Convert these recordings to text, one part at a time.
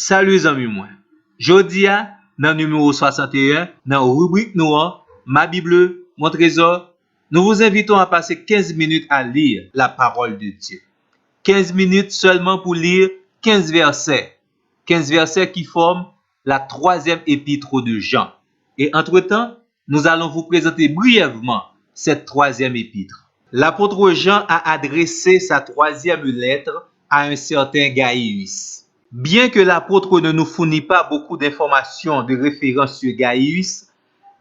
Salut amis moi. Jodi a dans numéro 61 dans rubrique noire Ma Bible, mon trésor, nous vous invitons à passer 15 minutes à lire la parole de Dieu. 15 minutes seulement pour lire 15 versets. 15 versets qui forment la troisième épître de Jean. Et entre-temps, nous allons vous présenter brièvement cette troisième épître. L'apôtre Jean a adressé sa troisième lettre à un certain Gaius. Bien que l'apôtre ne nous fournit pas beaucoup d'informations de référence sur Gaius,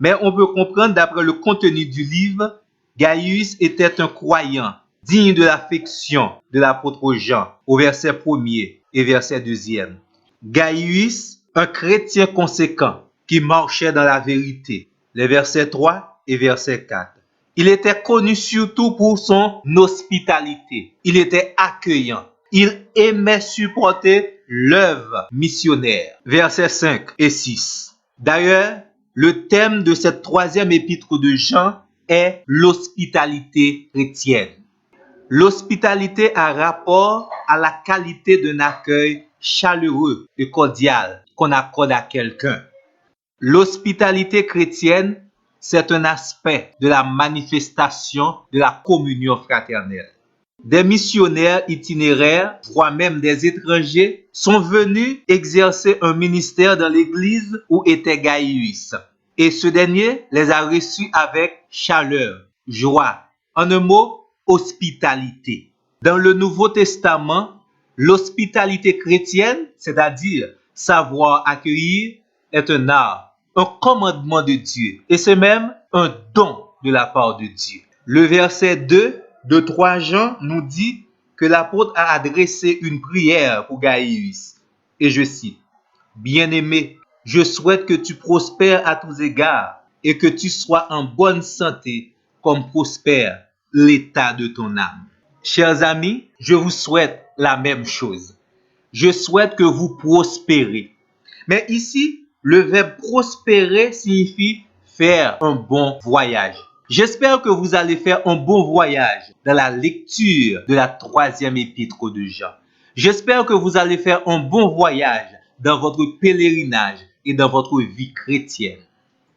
mais on peut comprendre d'après le contenu du livre, Gaius était un croyant digne de l'affection de l'apôtre Jean au verset 1er et verset 2e. Gaius, un chrétien conséquent qui marchait dans la vérité, les versets 3 et verset 4. Il était connu surtout pour son hospitalité. Il était accueillant. Il aimait supporter l'œuvre missionnaire. Versets 5 et 6. D'ailleurs, le thème de cette troisième épître de Jean est l'hospitalité chrétienne. L'hospitalité a rapport à la qualité d'un accueil chaleureux et cordial qu'on accorde à quelqu'un. L'hospitalité chrétienne, c'est un aspect de la manifestation de la communion fraternelle. Des missionnaires itinéraires, voire même des étrangers, sont venus exercer un ministère dans l'église où était Gaius. Et ce dernier les a reçus avec chaleur, joie, en un mot, hospitalité. Dans le Nouveau Testament, l'hospitalité chrétienne, c'est-à-dire savoir accueillir, est un art, un commandement de Dieu, et c'est même un don de la part de Dieu. Le verset 2 de 3 Jean nous dit que l'apôtre a adressé une prière pour Gaius. Et je cite, « Bien-aimé, je souhaite que tu prospères à tous égards et que tu sois en bonne santé comme prospère l'état de ton âme. » Chers amis, je vous souhaite la même chose. Je souhaite que vous prospérez. Mais ici, le verbe prospérer signifie faire un bon voyage. J'espère que vous allez faire un bon voyage dans la lecture de la troisième épître de Jean. J'espère que vous allez faire un bon voyage dans votre pèlerinage et dans votre vie chrétienne.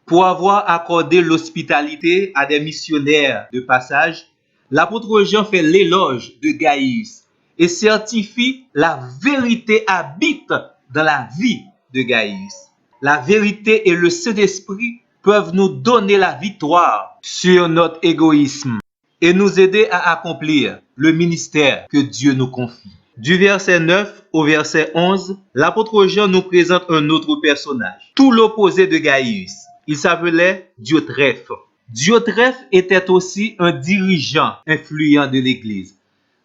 Pour avoir accordé l'hospitalité à des missionnaires de passage, l'apôtre Jean fait l'éloge de Gaius et certifie la vérité habite dans la vie de Gaius. La vérité et le Saint-Esprit peuvent nous donner la victoire sur notre égoïsme et nous aider à accomplir le ministère que Dieu nous confie. Du verset 9 au verset 11, l'apôtre Jean nous présente un autre personnage, tout l'opposé de Gaius. Il s'appelait Diotrephe. Diotrephe était aussi un dirigeant influent de l'Église.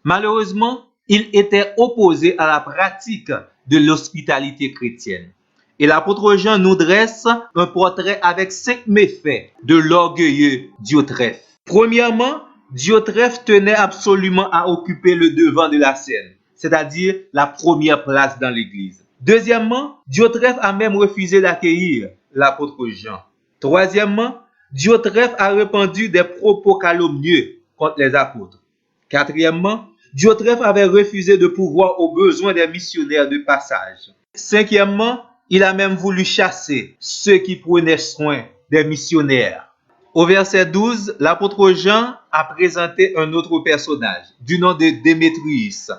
Malheureusement, il était opposé à la pratique de l'hospitalité chrétienne. Et l'apôtre Jean nous dresse un portrait avec 5 méfaits de l'orgueilleux Diotrephe. Premièrement, Diotrephe tenait absolument à occuper le devant de la scène, c'est-à-dire la première place dans l'église. Deuxièmement, Diotrephe a même refusé d'accueillir l'apôtre Jean. Troisièmement, Diotrephe a répandu des propos calomnieux contre les apôtres. Quatrièmement, Diotrephe avait refusé de pourvoir aux besoins des missionnaires de passage. Cinquièmement, il a même voulu chasser ceux qui prenaient soin des missionnaires. Au verset 12, l'apôtre Jean a présenté un autre personnage du nom de Démétrius.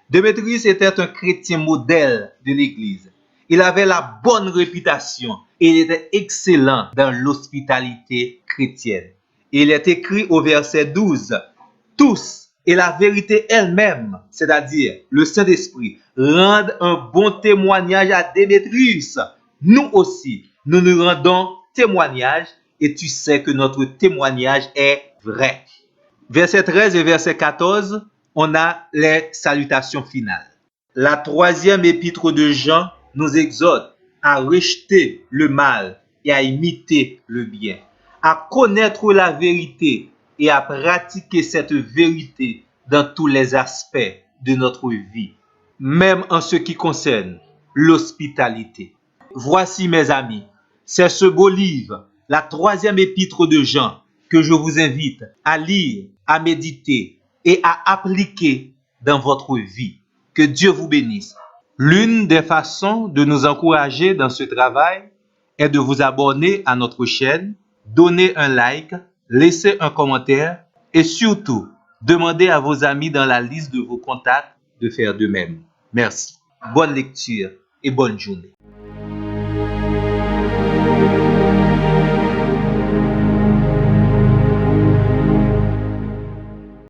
Démétrius était un chrétien modèle de l'Église. Il avait la bonne réputation et il était excellent dans l'hospitalité chrétienne. Il est écrit au verset 12, « Tous et la vérité elle-même, c'est-à-dire le Saint-Esprit, rendent un bon témoignage à Démétrius. Nous aussi, nous nous rendons témoignage et tu sais que notre témoignage est vrai. » Verset 13 et verset 14, on a les salutations finales. La troisième épître de Jean nous exhorte à rejeter le mal et à imiter le bien, à connaître la vérité et à pratiquer cette vérité dans tous les aspects de notre vie, même en ce qui concerne l'hospitalité. Voici mes amis, c'est ce beau livre, la troisième épître de Jean, que je vous invite à lire, à méditer et à appliquer dans votre vie. Que Dieu vous bénisse. L'une des façons de nous encourager dans ce travail est de vous abonner à notre chaîne, donner un like, laisser un commentaire et surtout, demander à vos amis dans la liste de vos contacts de faire de même. Merci. Bonne lecture et bonne journée.